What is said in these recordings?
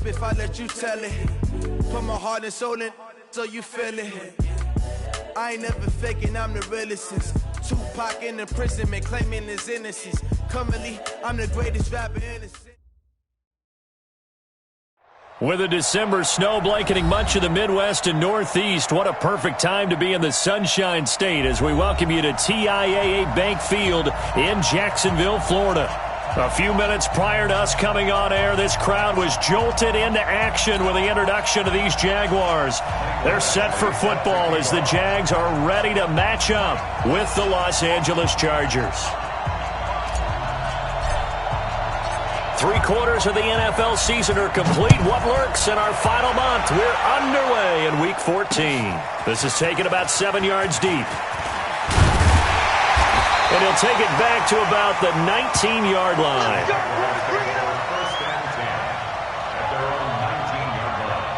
up if I let you tell it. Put my heart and soul in so you feel it. I ain't never faking, I'm the realest since Tupac in the prison, man, claiming his innocence. Currently, I'm the greatest rapper innocent. With a December snow blanketing much of the Midwest and Northeast, what a perfect time to be in the Sunshine State as we welcome you to TIAA Bank Field in Jacksonville, Florida. A few minutes prior to us coming on air, this crowd was jolted into action with the introduction of these Jaguars. They're set for football as the Jags are ready to match up with the Los Angeles Chargers. 3/4 of the NFL season are complete. What lurks in our final month? We're underway in Week 14. This is taken about 7 yards deep. And he'll take it back to about the 19-yard line. First and 10 at their own 19-yard line.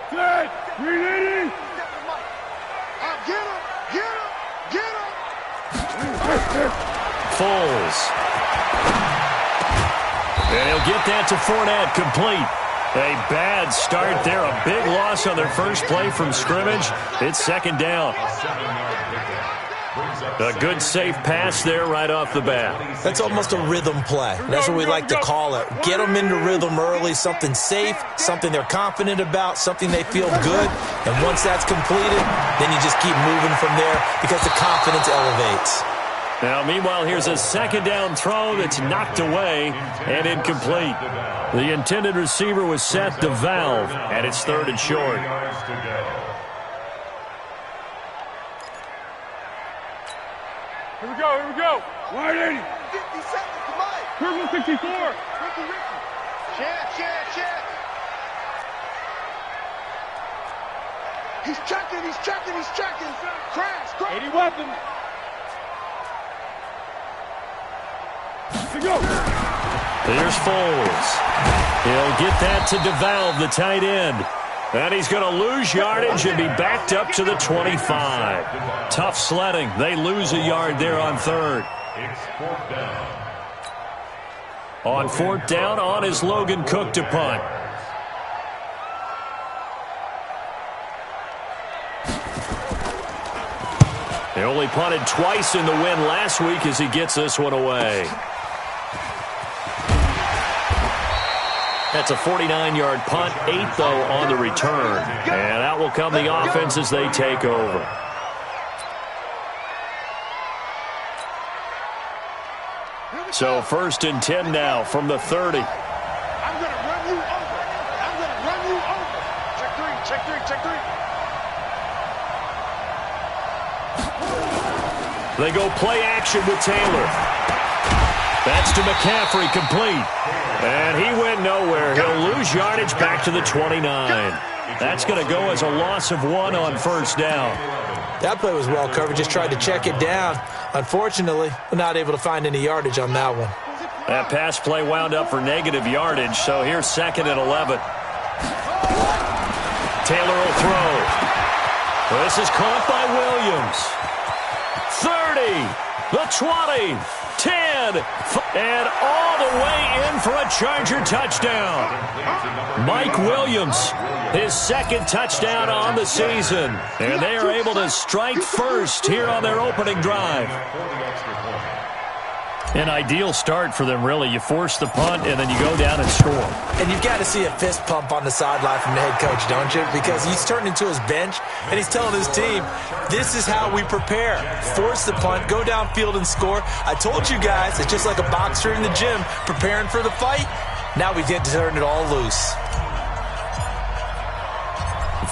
Set! Ready! Get him! Foles. And he'll get that to Fournette, complete. A bad start there, a big loss on their first play from scrimmage. It's second down. A good safe pass there right off the bat. That's almost a rhythm play. That's what we like to call it. Get them into rhythm early, something safe, something they're confident about, something they feel good. And once that's completed, then you just keep moving from there because the confidence elevates. Now, meanwhile, here's a second down throw that's knocked away and incomplete. The intended receiver was set to Valve, and it's 3rd and short. Here we go. Wide 80. 50 seconds, come on. Purple 64. Ricky. Check. He's checking. Crash. 80 weapons. Here we go. Here's Foles. He'll get that to DeValve, the tight end. And he's going to lose yardage and be backed up to the 25. Tough sledding. They lose a yard there on 3rd. It's 4th down. On 4th down, on is Logan Cook to punt. They only punted twice in the win last week as he gets this one away. That's a 49-yard punt, 8 though on the return. And out will come the offense as they take over. So 1st and 10 now from the 30. I'm going to run you over. Check three. They go play action with Taylor. That's to McCaffrey, complete. And he went nowhere. He'll lose yardage back to the 29. That's going to go as a loss of 1 on 1st down. That play was well covered. Just tried to check it down. Unfortunately, we're not able to find any yardage on that one. That pass play wound up for negative yardage, so here's 2nd and 11. Taylor will throw. This is caught by Williams. 30, the 20, 10, and all the way in for a Charger touchdown. Mike Williams, his 2nd touchdown on the season. And they are able to strike first here on their opening drive. An ideal start for them, really. You force the punt, and then you go down and score. And you've got to see a fist pump on the sideline from the head coach, don't you? Because he's turned into his bench, and he's telling his team, this is how we prepare. Force the punt, go downfield and score. I told you guys, it's just like a boxer in the gym preparing for the fight. Now we get to turn it all loose.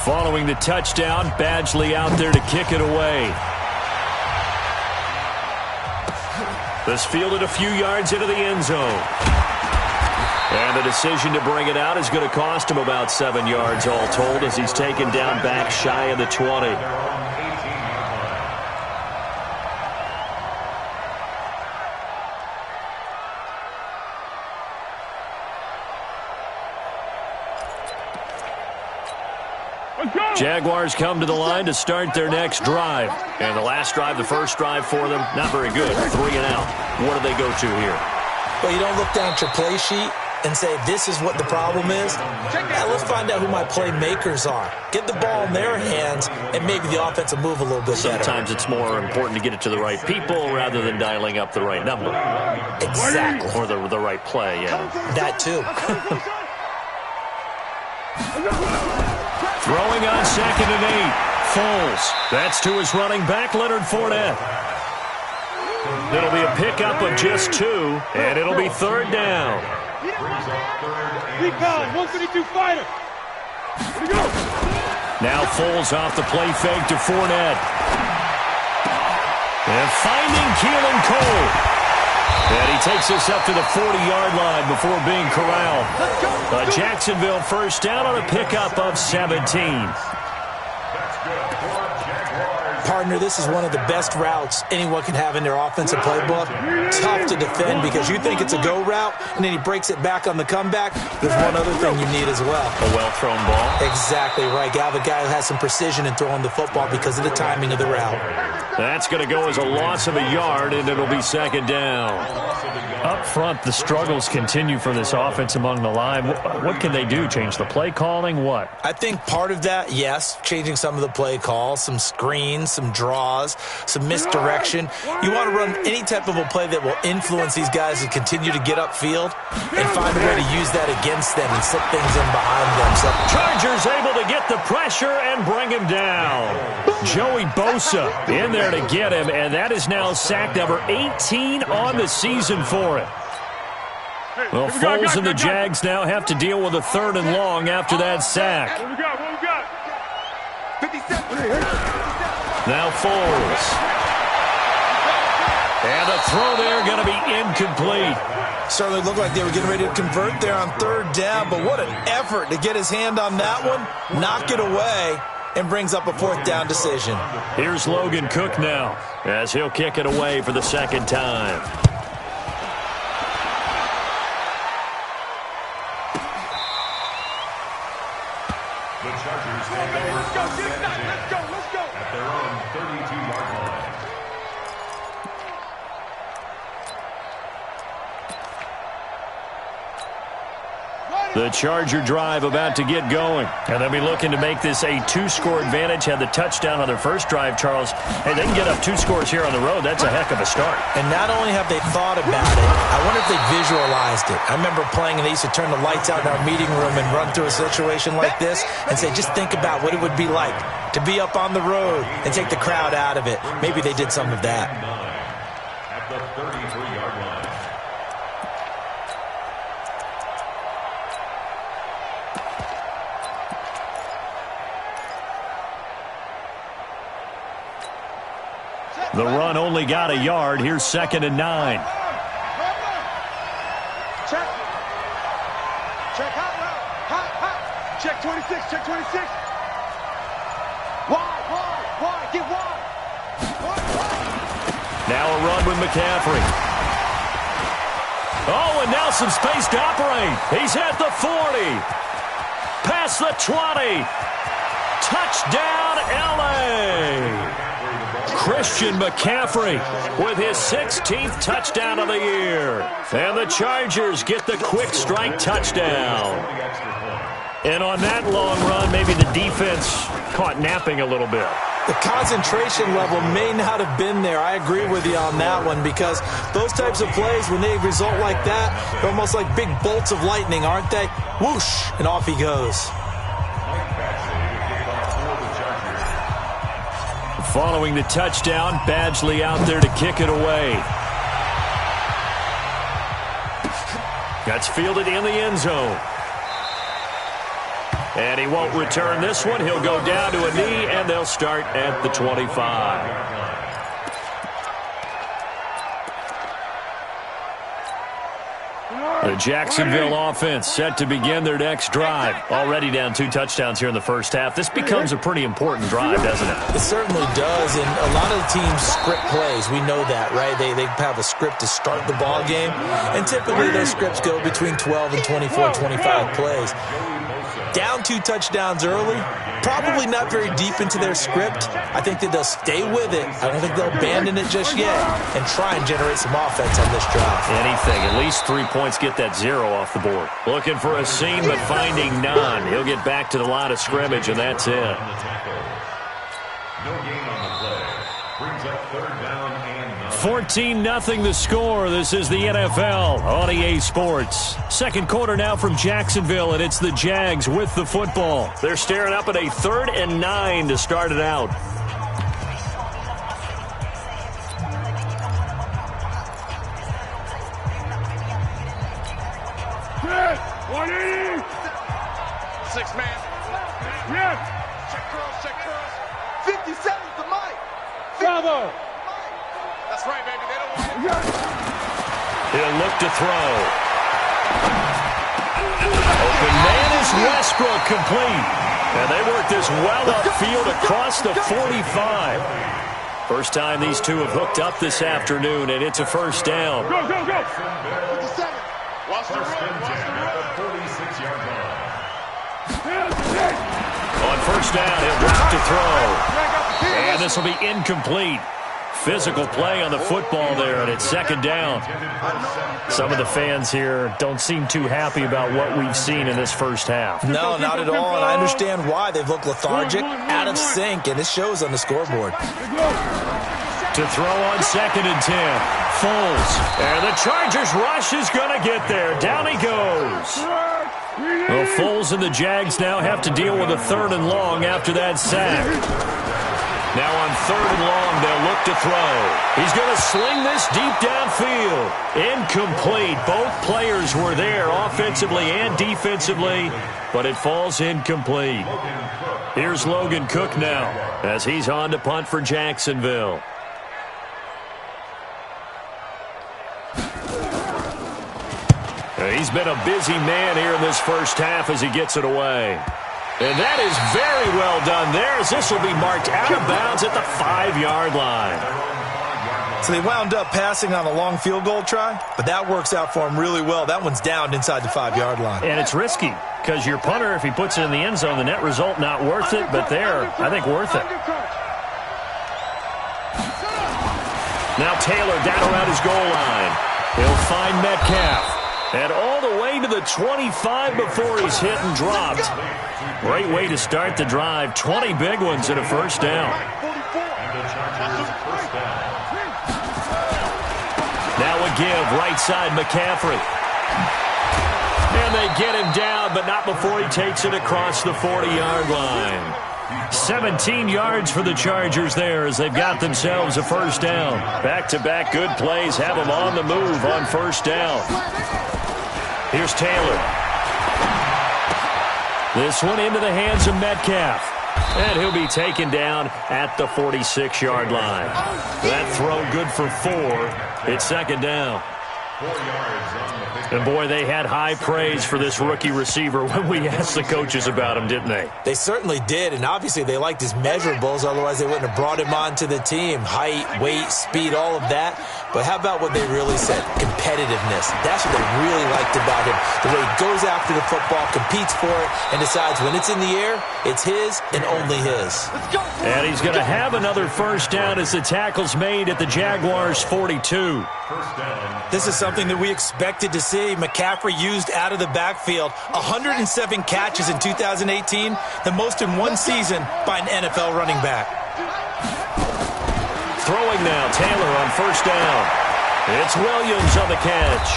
Following the touchdown, Badgley out there to kick it away. This fielded a few yards into the end zone. And the decision to bring it out is going to cost him about 7 yards all told as he's taken down back shy of the 20. Jaguars come to the line to start their next drive. And the last drive, the first drive for them, not very good. 3 and out. What do they go to here? Well, you don't look down at your play sheet and say, this is what the problem is. Now let's find out who my playmakers are. Get the ball in their hands, and maybe the offense will move a little bit better. Sometimes it's more important to get it to the right people rather than dialing up the right number. Exactly. Or the right play, yeah. That too. Throwing on 2nd and 8. Foles. That's to his running back, Leonard Fournette. It'll be a pickup of just 2, and it'll be 3rd down. 3 pounds, 152 fighter. Here we go. Now Foles off the play fake to Fournette. And finding Keelan Cole. And he takes us up to the 40-yard line before being corralled. A Jacksonville first down on a pickup of 17. Partner, this is one of the best routes anyone can have in their offensive playbook. Tough to defend because you think it's a go route, and then he breaks it back on the comeback. There's one other thing you need as well. A well-thrown ball. Exactly right. You have a guy who has some precision in throwing the football because of the timing of the route. That's going to go as a loss of a yard, and it'll be 2nd down. Up front, the struggles continue for this offense among the line. What can they do? Change the play calling? What? I think part of that, yes, changing some of the play calls, some screens, some draws, some misdirection. You want to run any type of a play that will influence these guys to continue to get upfield and find a way to use that against them and slip things in behind them. So Chargers able to get the pressure and bring him down. Joey Bosa in there to get him, and that is now sack number 18 on the season for him. Well, Foles and the Jags now have to deal with a 3rd and long after that sack. What we got? What we got? 57. Now Foles. And the throw there going to be incomplete. certainly looked like they were getting ready to convert there on 3rd down, but what an effort to get his hand on that one, knock it away, and brings up a 4th down decision. Here's Logan Cook now as he'll kick it away for the 2nd time. The Chargers take over first and 10 at their own 32-yard line. The Charger drive about to get going. And they'll be looking to make this a 2-score advantage. Had the touchdown on their first drive, Charles. Hey, they can get up 2 scores here on the road. That's a heck of a start. And not only have they thought about it, I wonder if they visualized it. I remember playing, and they used to turn the lights out in our meeting room and run through a situation like this and say, just think about what it would be like to be up on the road and take the crowd out of it. Maybe they did some of that. At the 33-yard line. The run only got a yard. Here's 2nd and 9. Check. Check hot route. Hot. Check 26. Check 26. Wide. Get wide. Now a run with McCaffrey. Oh, and now some space to operate. He's at the 40. Past the 20. Touchdown, L.A. Christian McCaffrey with his 16th touchdown of the year. And the Chargers get the quick strike touchdown. And on that long run, maybe the defense caught napping a little bit. The concentration level may not have been there. I agree with you on that one, because those types of plays, when they result like that, they're almost like big bolts of lightning, aren't they? Whoosh, and off he goes. Following the touchdown, Badgley out there to kick it away. That's fielded in the end zone. And he won't return this one. He'll go down to a knee, and they'll start at the 25. The Jacksonville offense set to begin their next drive. Already down 2 touchdowns here in the first half. This becomes a pretty important drive, doesn't it? It certainly does, and a lot of the teams script plays. We know that, right? They have a script to start the ball game, and typically those scripts go between 12 and 24, 25 plays. down 2 touchdowns early, probably not very deep into their script. I think that they'll stay with it. I don't think they'll abandon it just yet and try and generate some offense on this drive. Anything. At least 3 points, get that 0 off the board. Looking for a seam, but finding none. He'll get back to the line of scrimmage, and that's it. No gain on the play. Brings up 3rd down and 14-0 the score. This is the NFL on EA Sports. Second quarter now from Jacksonville, and it's the Jags with the football. They're staring up at a 3rd and 9 to start it out. Yes, 180. 6-man. Yes. Check curls. 57's the mic. Bravo. That's right, baby. They don't want it. Yes. He'll look to throw. Open man is Westbrook, complete. And they work this well upfield across the 45. First time these two have hooked up this afternoon, and it's a first down. Go. 57. Watch the First run. and 10 at the 46-yard line. On first down, he'll drop to throw. And this will be incomplete. Physical play on the football there, and it's second down. Some of the fans here don't seem too happy about what we've seen in this first half. No, not at all, and I understand why. They've looked lethargic, out of sync, and it shows on the scoreboard. To throw on 2nd and 10. Foles. And the Chargers rush is going to get there. Down he goes. Well, Foles and the Jags now have to deal with a 3rd and long after that sack. Now on 3rd and long, they'll look to throw. He's going to sling this deep downfield. Incomplete. Both players were there offensively and defensively, but it falls incomplete. Here's Logan Cook now as he's on to punt for Jacksonville. He's been a busy man here in this first half as he gets it away. And that is very well done there, as this will be marked out of bounds at the 5-yard line. So they wound up passing on a long field goal try, but that works out for them really well. That one's downed inside the 5-yard line. And it's risky, because your punter, if he puts it in the end zone, the net result not worth it, but there, I think worth it. Now Taylor down around his goal line. He'll find Metcalf. And all the way to the 25 before he's hit and dropped. Great way to start the drive. 20 big ones and a first down. Now a give, right side McCaffrey. And they get him down, but not before he takes it across the 40-yard line. 17 yards for the Chargers there as they've got themselves a first down. Back-to-back good plays have them on the move on first down. Here's Taylor. This one into the hands of Metcalf. And he'll be taken down at the 46-yard line. That throw good for 4. It's second down. 4 yards on the pick. And, boy, they had high praise for this rookie receiver when we asked the coaches about him, didn't they? They certainly did, and obviously they liked his measurables. Otherwise, they wouldn't have brought him onto the team. Height, weight, speed, all of that. But how about what they really said? Competitiveness. That's what they really liked about him. The way he goes after the football, competes for it, and decides when it's in the air, it's his and only his. And he's going to have another first down as the tackle's made at the Jaguars' 42. First down. This is something that we expected to see. McCaffrey used out of the backfield. 107 catches in 2018, the most in one season by an NFL running back. Throwing now, Taylor on first down. It's Williams on the catch.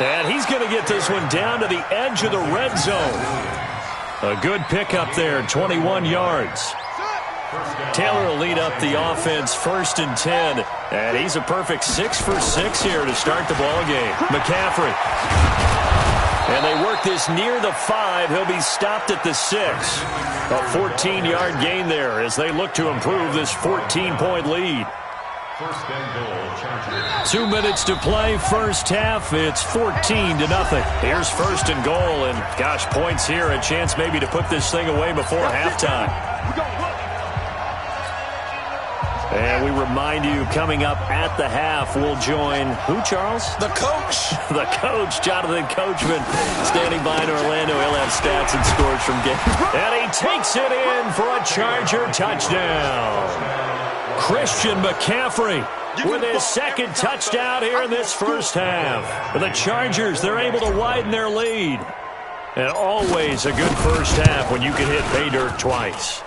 And he's going to get this one down to the edge of the red zone. A good pickup there, 21 yards. Taylor will lead up the offense first and 10. And he's a perfect 6 for 6 here to start the ball game. McCaffrey. And they work this near the 5. He'll be stopped at the 6. A 14-yard gain there as they look to improve this 14-point lead. First and goal, Chargers. 2 minutes to play, first half. It's 14-0. Here's first and goal, and gosh, points here. A chance maybe to put this thing away before halftime. And we remind you, coming up at the half, we'll join who, Charles? The coach. The coach, Jonathan Coachman, standing by in Orlando. He'll have stats and scores from game. And he takes it in for a Charger touchdown. Christian McCaffrey with his second touchdown here in this first half. The Chargers, they're able to widen their lead. And always a good first half when you can hit pay dirt twice.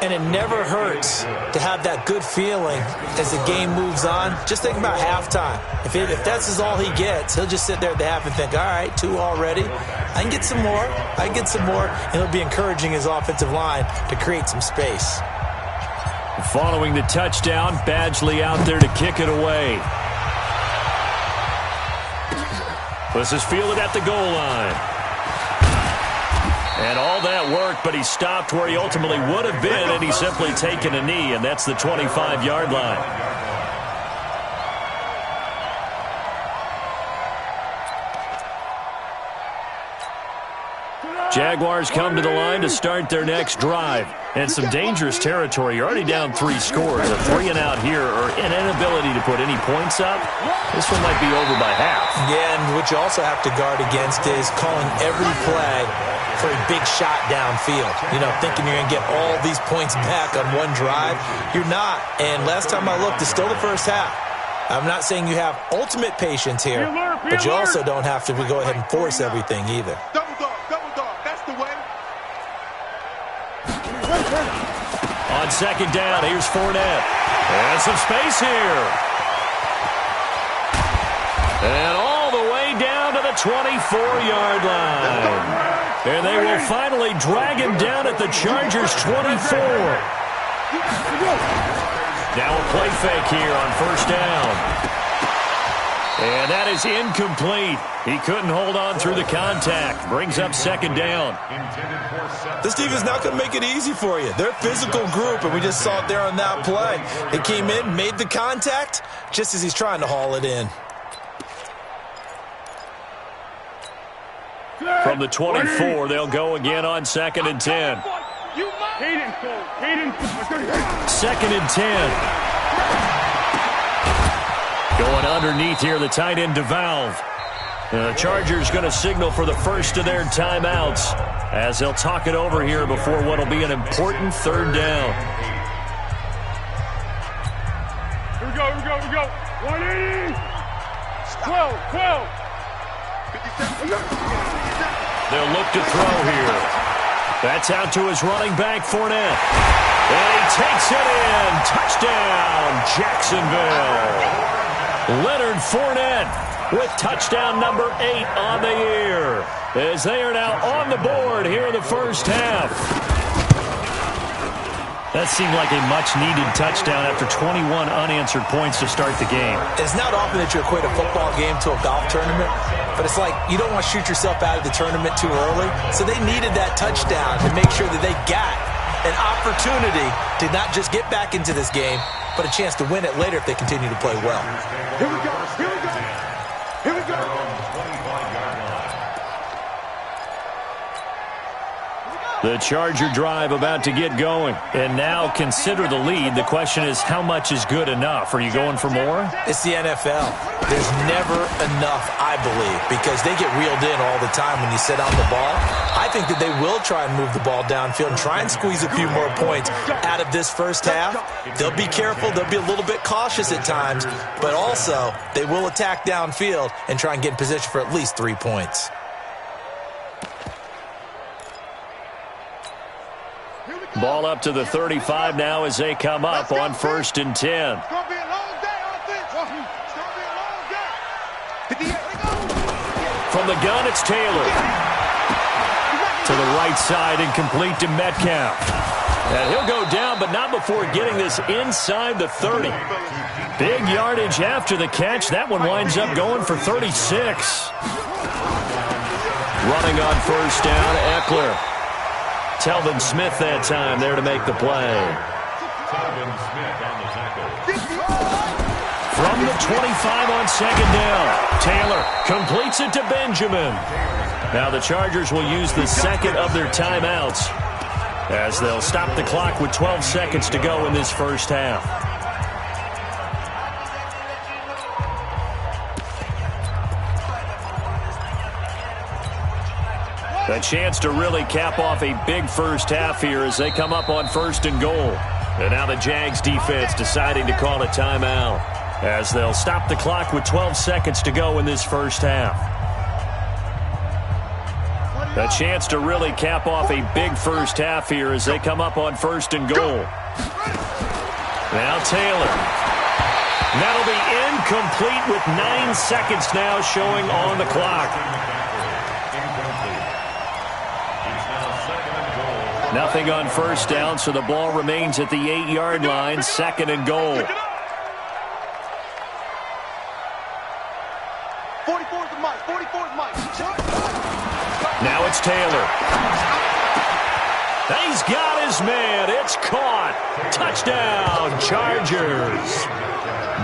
And it never hurts to have that good feeling as the game moves on. Just think about halftime. If that's all he gets, he'll just sit there at the half and think, all right, 2 already. I can get some more. I can get some more. And he'll be encouraging his offensive line to create some space. Following the touchdown, Badgley out there to kick it away. This is fielded at the goal line. And all that work, but he stopped where he ultimately would have been, and he's simply taken a knee, and that's the 25-yard line. Jaguars come to the line to start their next drive. And some dangerous territory. You're already down 3 scores. A 3-and-out here, or an inability to put any points up. This one might be over by half. Yeah, and what you also have to guard against is calling every play for a big shot downfield. You know, thinking you're going to get all these points back on one drive. You're not. And last time I looked, it's still the first half. I'm not saying you have ultimate patience here, but you also don't have to go ahead and force everything either. Double dog. That's the way. On second down, here's Fournette. And some space here. And all the way down to the 24-yard line. And they will finally drag him down at the Chargers' 24. Now a play fake here on first down. And that is incomplete. He couldn't hold on through the contact. Brings up second down. This defense not going to make it easy for you. They're a physical group, and we just saw it there on that play. They came in, made the contact, just as he's trying to haul it in. From the 24, they'll go again on second and 10. Second and 10. Going underneath here, the tight end DeValve. The Chargers going to signal for the first of their timeouts as they'll talk it over here before what will be an important third down. Here we go. 180. 12. They'll look to throw here. That's out to his running back, Fournette. And he takes it in. Touchdown, Jacksonville. Leonard Fournette with touchdown number 8 on the year, as they are now on the board here in the first half. That seemed like a much-needed touchdown after 21 unanswered points to start the game. It's not often that you equate a football game to a golf tournament, but it's like you don't want to shoot yourself out of the tournament too early. So they needed that touchdown to make sure that they got an opportunity to not just get back into this game, but a chance to win it later if they continue to play well. Here we go. The Charger drive about to get going. And now consider the lead. The question is, how much is good enough? Are you going for more? It's the NFL. There's never enough, I believe, because they get reeled in all the time when you sit on the ball. I think that they will try and move the ball downfield and try and squeeze a few more points out of this first half. They'll be careful. They'll be a little bit cautious at times, but also they will attack downfield and try and get in position for at least 3 points. Ball up to the 35 now as they come up on first and 10. It's going to be a long day, offense. It's going to be a long day. From the gun, it's Taylor. To the right side and complete to Metcalf. And he'll go down, but not before getting this inside the 30. Big yardage after the catch. That one winds up going for 36. Running on first down, Eckler. Telvin Smith that time there to make the play. Telvin Smith on the tackle. From the 25 on second down, Taylor completes it to Benjamin. Now the Chargers will use the second of their timeouts as they'll stop the clock with 12 seconds to go in this first half. A chance to really cap off a big first half here as they come up on 1st and goal. And now the Jags defense deciding to call a timeout as they'll stop the clock with 12 seconds to go in this first half. A chance to really cap off a big first half here as they come up on 1st and goal. Now Taylor. That'll be incomplete with 9 seconds now showing on the clock. Nothing on 1st down, so the ball remains at the 8-yard line, 2nd and goal. 44's the mic. 44's mic. Now it's Taylor. He's got his man. It's caught. Touchdown, Chargers.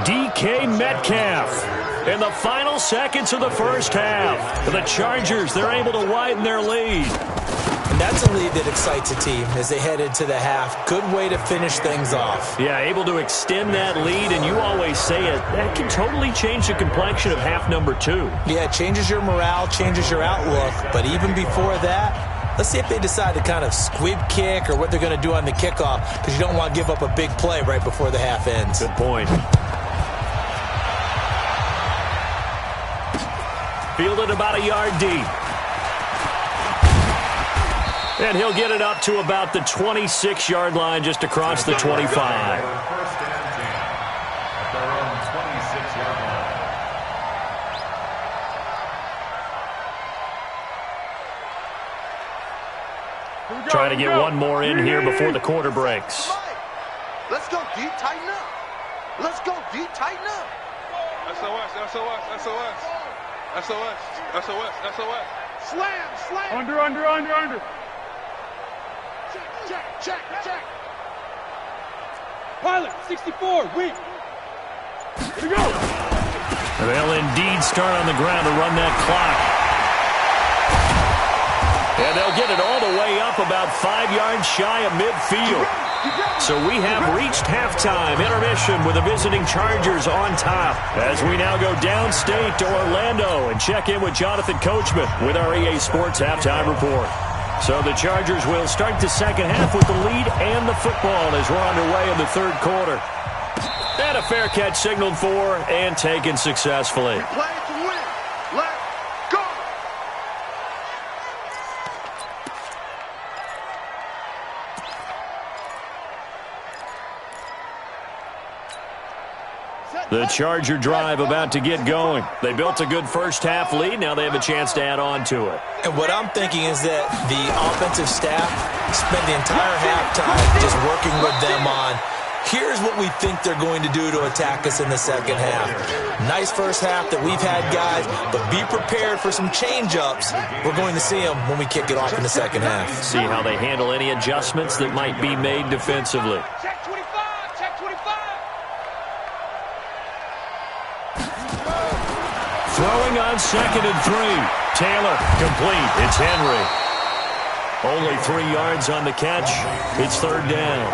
DK Metcalf. In the final seconds of the first half, the Chargers, they're able to widen their lead. And that's a lead that excites a team as they head into the half. Good way to finish things off. Yeah, able to extend that lead, and you always say it, that can totally change the complexion of half number 2. Yeah, it changes your morale, changes your outlook. But even before that, let's see if they decide to kind of squib kick or what they're going to do on the kickoff, because you don't want to give up a big play right before the half ends. Good point. Fielded about a yard deep. And he'll get it up to about the 26-yard line just across the 25. First and 10 at their own 26-yard line. Trying to get one more in here before the quarter breaks. Let's go deep, tighten up. Let's go deep, tighten up. SOS, SOS, SOS. SOS, SOS, SOS. Slam, slam. Under. Check. Pilot, 64, weak. Here we go. They'll indeed start on the ground to run that clock. And they'll get it all the way up about 5 yards shy of midfield. So we have reached halftime. Intermission with the visiting Chargers on top as we now go downstate to Orlando and check in with Jonathan Coachman with our EA Sports Halftime Report. So the Chargers will start the second half with the lead and the football as we're underway in the third quarter. And a fair catch signaled for and taken successfully. Play to win. Let's go. The Charger drive about to get going. They built a good first half lead. Now they have a chance to add on to it. And what I'm thinking is that the offensive staff spent the entire halftime just working with them on, here's what we think they're going to do to attack us in the second half. Nice first half that we've had, guys, but be prepared for some change-ups. We're going to see them when we kick it off in the second half. See how they handle any adjustments that might be made defensively. Check 25, check 25. Throwing on 2nd and 3. Taylor, complete. It's Henry. Only 3 yards on the catch. It's 3rd down.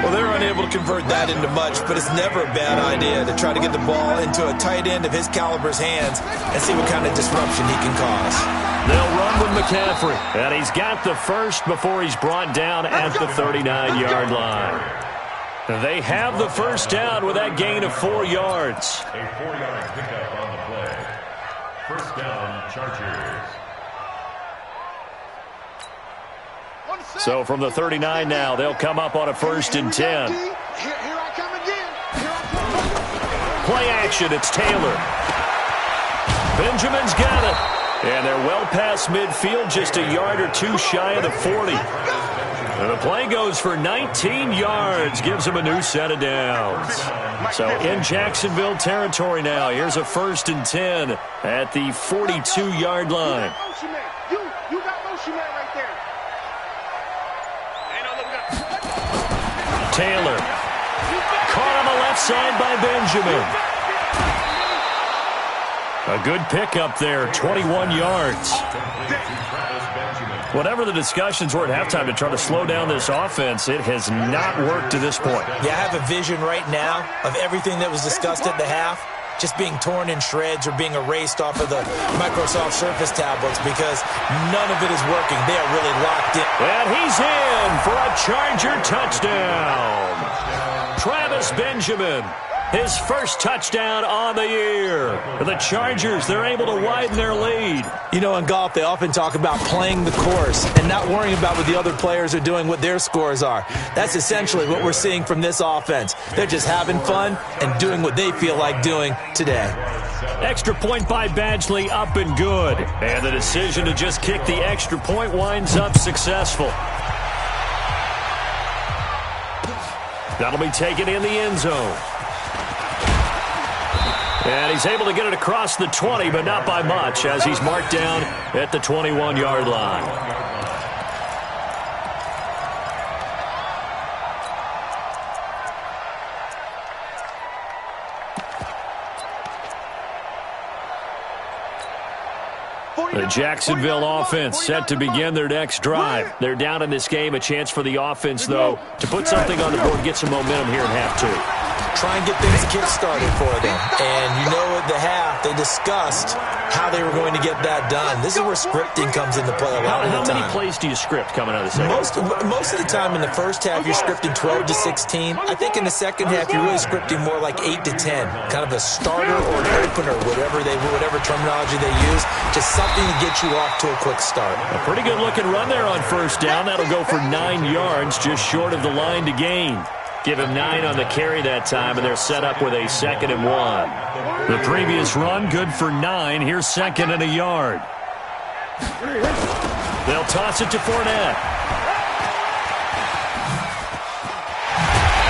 Well, they're unable to convert that into much, but it's never a bad idea to try to get the ball into a tight end of his caliber's hands and see what kind of disruption he can cause. They'll run with McCaffrey, and he's got the first before he's brought down at the 39-yard line. They have the first down with that gain of 4 yards. A 4-yard pickup on the play. First down, Chargers. So from the 39 now, they'll come up on a 1st and 10. Here I come again. Play action, it's Taylor. Benjamin's got it. And they're well past midfield, just a yard or 2 shy of the 40. And the play goes for 19 yards, gives them a new set of downs. So in Jacksonville territory now, here's a 1st and 10 at the 42-yard line. You got motion man right there. Taylor. Caught on the left side by Benjamin. A good pickup there, 21 yards. Whatever the discussions were at halftime to try to slow down this offense, it has not worked to this point. Yeah, I have a vision right now of everything that was discussed at the half. just being torn in shreds or being erased off of the Microsoft Surface tablets because none of it is working. They are really locked in. And he's in for a Charger touchdown. Travis Benjamin, his first touchdown on the year. The Chargers, they're able to widen their lead. You know, in golf, they often talk about playing the course and not worrying about what the other players are doing, what their scores are. That's essentially what we're seeing from this offense. They're just having fun and doing what they feel like doing today. Extra point by Badgley, up and good. And the decision to just kick the extra point winds up successful. That'll be taken in the end zone. And he's able to get it across the 20, but not by much, as he's marked down at the 21-yard line. The Jacksonville offense set to begin their next drive. They're down in this game. A chance for the offense, though, to put something on the board, get some momentum here in half two. Try and get things kick-started for them. And you know at the half, they discussed how they were going to get that done. This is where scripting comes into play a lot of the time. How many plays do you script coming out of the second? Most of the time in the first half, you're scripting 12 to 16. I think in the second half, you're really scripting more like 8 to 10. Kind of a starter or an opener, whatever terminology they use. Just something to get you off to a quick start. A pretty good-looking run there on first down. That'll go for 9 yards, just short of the line to gain. Give him 9 on the carry that time, and they're set up with a 2nd and 1. The previous run, good for 9. Here's 2nd and a yard. They'll toss it to Fournette.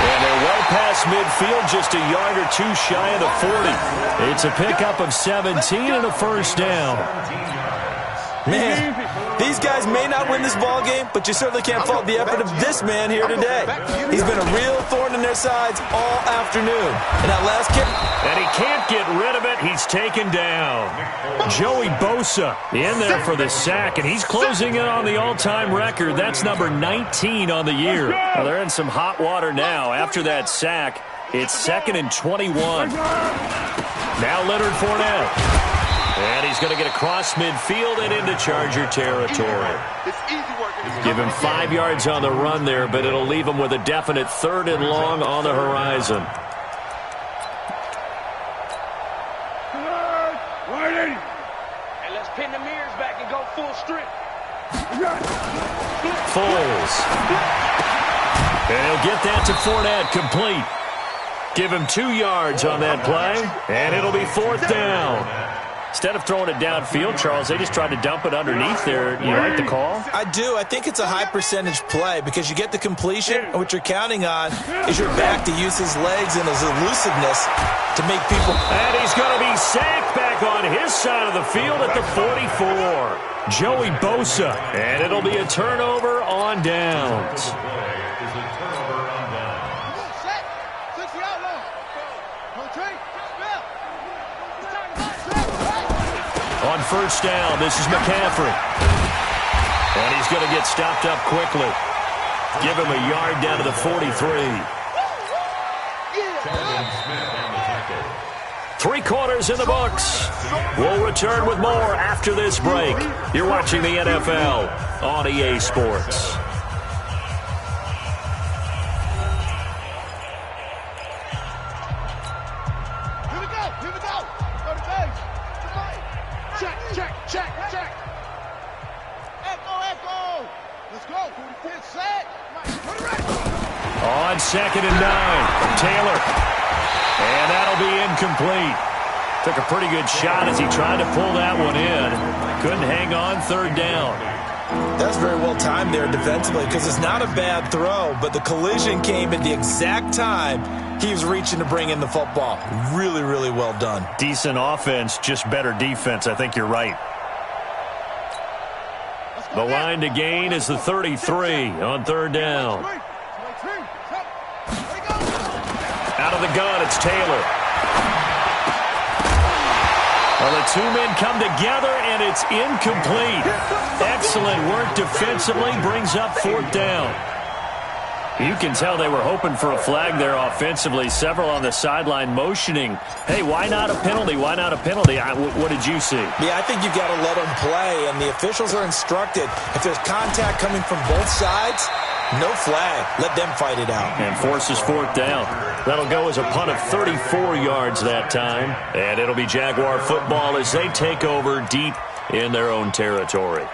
And they're well past midfield, just a yard or two shy of the 40. It's a pickup of 17 and a first down. Man, these guys may not win this ball game, but you certainly can't fault the effort of this man here today. He's been a real thorn in their sides all afternoon. And that last kick... And he can't get rid of it. He's taken down. Joey Bosa in there for the sack, and he's closing in on the all-time record. That's number 19 on the year. Well, they're in some hot water now. After that sack, it's 2nd and 21. Now Leonard Fournette. And he's going to get across midfield and into Charger territory. Give him 5 yards on the run there, but it'll leave him with a definite 3rd and long on the horizon. And let's pin the mirrors back and go full strength. Foles. And he'll get that to Fournette, complete. Give him 2 yards on that play, and it'll be 4th down. Instead of throwing it downfield, Charles, they just tried to dump it underneath there. You like the call? I do. I think it's a high percentage play because you get the completion, and what you're counting on is your back to use his legs and his elusiveness to make people... And he's going to be sacked back on his side of the field at the 44. Joey Bosa. And it'll be a turnover on downs. On first down, this is McCaffrey. And he's going to get stopped up quickly. Give him a yard down to the 43. 3 quarters in the books. We'll return with more after this break. You're watching the NFL on EA Sports. On 2nd and 9, Taylor. And that'll be incomplete. Took a pretty good shot as he tried to pull that one in. Couldn't hang on 3rd down. That's very well timed there defensively because it's not a bad throw, but the collision came at the exact time he was reaching to bring in the football. Really, really well done. Decent offense, just better defense. I think you're right. The line to gain is the 33 on 3rd down. Out of the gun, it's Taylor. Well, the 2 men come together, and it's incomplete. Excellent work defensively, brings up 4th down. You can tell they were hoping for a flag there offensively. Several on the sideline motioning, hey, why not a penalty? Why not a penalty? What did you see? Yeah, I think you've got to let them play, and the officials are instructed. If there's contact coming from both sides, no flag. Let them fight it out. And forces fourth down. That'll go as a punt of 34 yards that time. And it'll be Jaguar football as they take over deep in their own territory.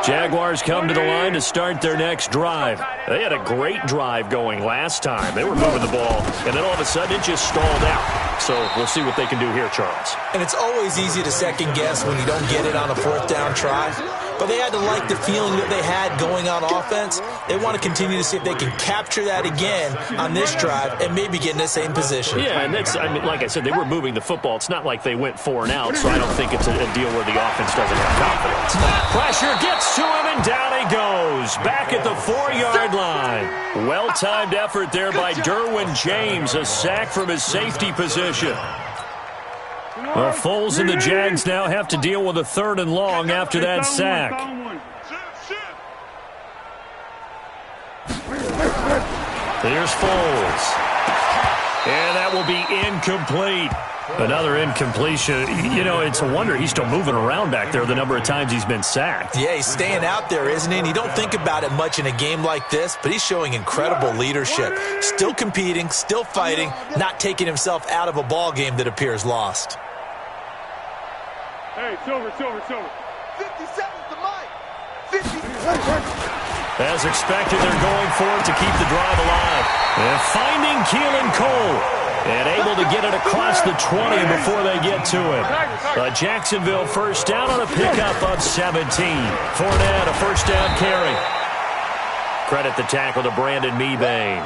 Jaguars come to the line to start their next drive. They had a great drive going last time. They were moving the ball, and then all of a sudden it just stalled out. So we'll see what they can do here, Charles. And it's always easy to second guess when you don't get it on a fourth down try. But they had to like the feeling that they had going on offense. They want to continue to see if they can capture that again on this drive and maybe get in the same position. Yeah, and that's, I mean, like I said, they were moving the football. It's not like they went 4 and out, so I don't think it's a deal where the offense doesn't have confidence. Pressure gets to him, and down he goes. Back at the 4-yard line. Well-timed effort there by Derwin James. A sack from his safety position. Well, Foles and the Jags now have to deal with a 3rd and long after that sack. Here's Foles. And that will be incomplete. Another incompletion. You know, it's a wonder he's still moving around back there the number of times he's been sacked. Yeah, he's staying out there, isn't he? And you don't think about it much in a game like this, but he's showing incredible leadership. Still competing, still fighting, not taking himself out of a ball game that appears lost. Hey, it's over. 57's the mic. 50. As expected, they're going for it to keep the drive alive. And finding Keelan Cole. And able to get it across the 20 before they get to it. A Jacksonville first down on a pickup of 17. Fournette, a first down carry. Credit the tackle to Brandon Mebane.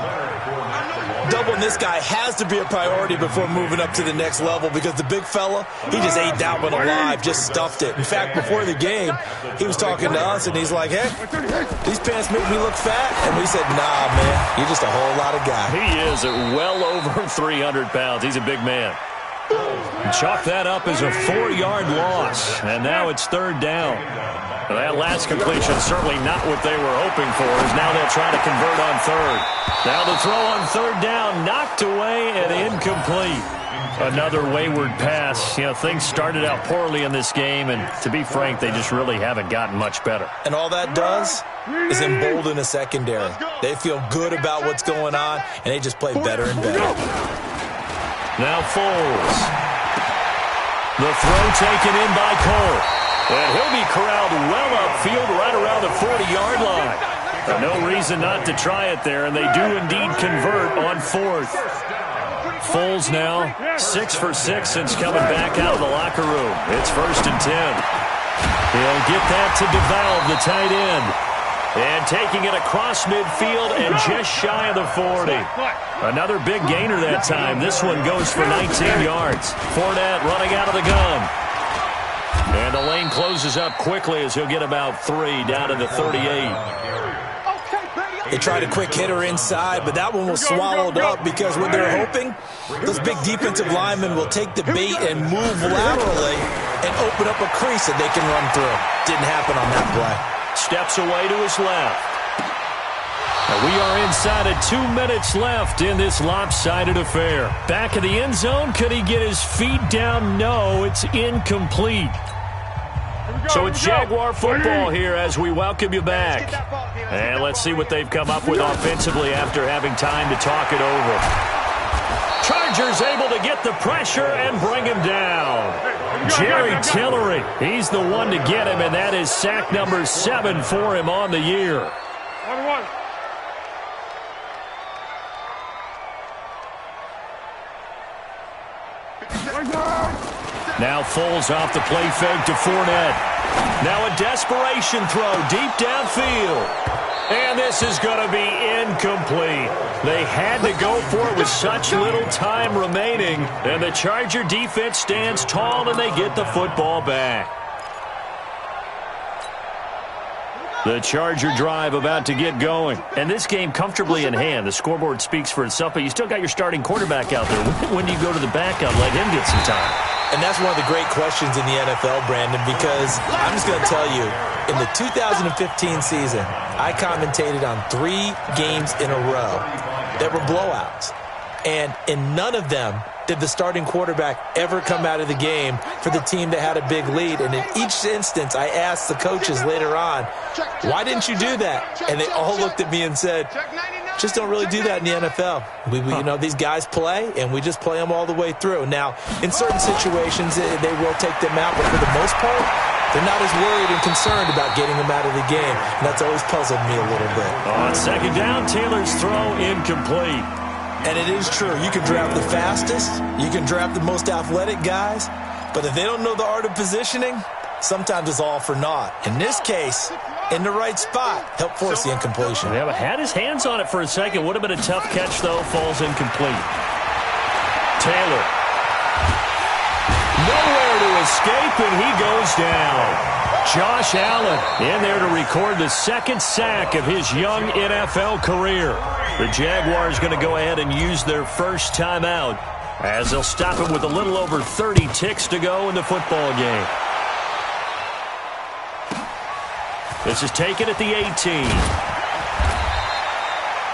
Doubling this guy has to be a priority before moving up to the next level because the big fella, he just ate that one alive, just stuffed it. In fact, before the game, he was talking to us, and he's like, hey, these pants make me look fat. And we said, nah, man, you're just a whole lot of guy. He is at well over 300 pounds. He's a big man. Chalk that up as a 4-yard loss, and now it's 3rd down. That last completion certainly not what they were hoping for, as now they'll try to convert on 3rd. Now the throw on 3rd down, knocked away and incomplete. Another wayward pass. You know, things started out poorly in this game, and to be frank, they just really haven't gotten much better. And all that does is embolden a secondary. They feel good about what's going on, and they just play better and better. Now Foles. The throw taken in by Cole. And he'll be corralled well upfield right around the 40-yard line. No reason not to try it there, and they do indeed convert on 4th. Foles now 6 for 6 since coming back out of the locker room. It's 1st and 10. He'll get that to DeValve, the tight end. And taking it across midfield and just shy of the 40. Another big gainer that time. This one goes for 19 yards. Fournette running out of the gun. And the lane closes up quickly as he'll get about 3 down to the 38. They tried a quick hitter inside, but that one was swallowed up because what they're hoping, those big defensive linemen will take the bait and move laterally and open up a crease that they can run through. Didn't happen on that play. Steps away to his left. And we are inside of 2 minutes left in this lopsided affair. Back of the end zone, could he get his feet down? No, it's incomplete. So it's Jaguar football here as we welcome you back. And let's see what they've come up with offensively after having time to talk it over. Chargers able to get the pressure and bring him down. Jerry Tillery, he's the one to get him, and that is sack number 7 for him on the year. 1-1. Now Foles off the play fake to Fournette. Now a desperation throw deep downfield. And this is going to be incomplete. They had to go for it with such little time remaining. And the Charger defense stands tall and they get the football back. The Charger drive about to get going. And this game comfortably in hand. The scoreboard speaks for itself, but you still got your starting quarterback out there. When do you go to the backup, let him get some time? And that's one of the great questions in the NFL, Brandon, because I'm just going to tell you, in the 2015 season, I commentated on 3 games in a row that were blowouts. And in none of them did the starting quarterback ever come out of the game for the team that had a big lead. And in each instance, I asked the coaches later on, why didn't you do that? And they all looked at me and said, just don't really do that in the NFL. You know, these guys play, and we just play them all the way through. Now, in certain situations, they will take them out, but for the most part, they're not as worried and concerned about getting them out of the game. And that's always puzzled me a little bit. On second down, Taylor's throw incomplete. And it is true. You can draft the fastest. You can draft the most athletic guys. But if they don't know the art of positioning, sometimes it's all for naught. In this case, in the right spot, help force the incompletion. Yeah, but had his hands on it for a second. Would have been a tough catch, though. Falls incomplete. Taylor. Nowhere to escape, and he goes down. Josh Allen in there to record the second sack of his young NFL career. The Jaguars going to go ahead and use their first timeout as they'll stop him with a little over 30 ticks to go in the football game. This is taken at the 18.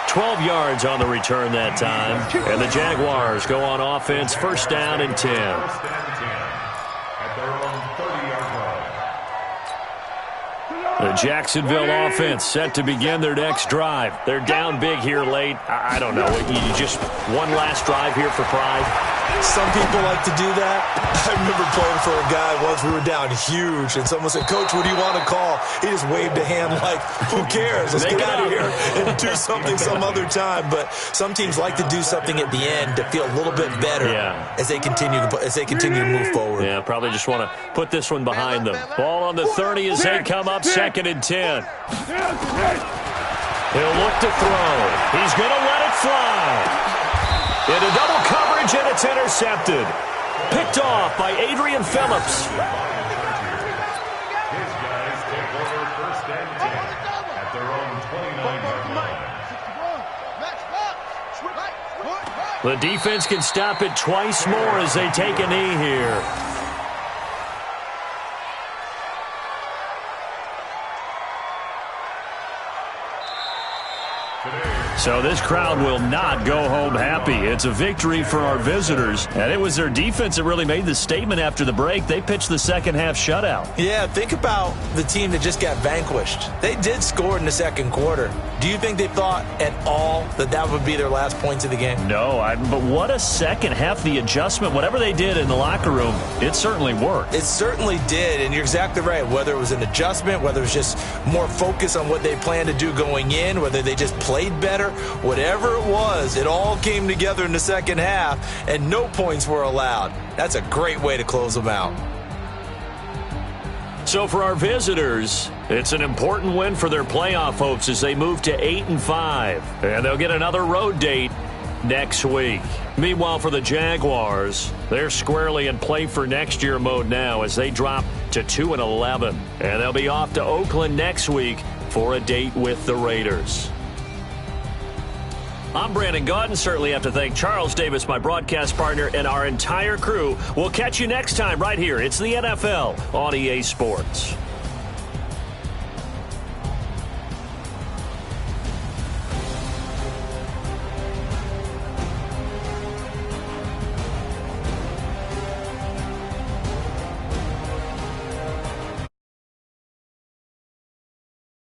12 yards on the return that time. And the Jaguars go on offense, first down and 10. The Jacksonville offense set to begin their next drive. They're down big here late. I don't know. You just one last drive here for pride. Some people like to do that. I remember playing for a guy once. We were down huge, and someone said, Coach, what do you want to call? He just waved a hand like, who cares? Let's get out of here and do something some other time. But some teams like to do something at the end to feel a little bit better as they continue to move forward. Yeah, probably just want to put this one behind them. Ball on the 30 as they come up second and 10. He'll look to throw. He's going to let it fly. Into double coverage, and it's intercepted. Picked off by Adrian Phillips. His guys take over first and 10 at their own 29-yard line. The defense can stop it twice more as they take a knee here. So this crowd will not go home happy. It's a victory for our visitors. And it was their defense that really made the statement after the break. They pitched the second half shutout. Yeah, think about the team that just got vanquished. They did score in the second quarter. Do you think they thought at all that that would be their last points of the game? No, but what a second half. The adjustment, whatever they did in the locker room, it certainly worked. It certainly did, and you're exactly right. Whether it was an adjustment, whether it was just more focus on what they planned to do going in, whether they just played better, whatever it was, it all came together in the second half, and no points were allowed. That's a great way to close them out. So for our visitors, it's an important win for their playoff hopes as they move to 8-5. And they'll get another road date next week. Meanwhile, for the Jaguars, they're squarely in play for next year mode now as they drop to 2-11. And they'll be off to Oakland next week for a date with the Raiders. I'm Brandon Gaudin. Certainly have to thank Charles Davis, my broadcast partner, and our entire crew. We'll catch you next time right here. It's the NFL on EA Sports.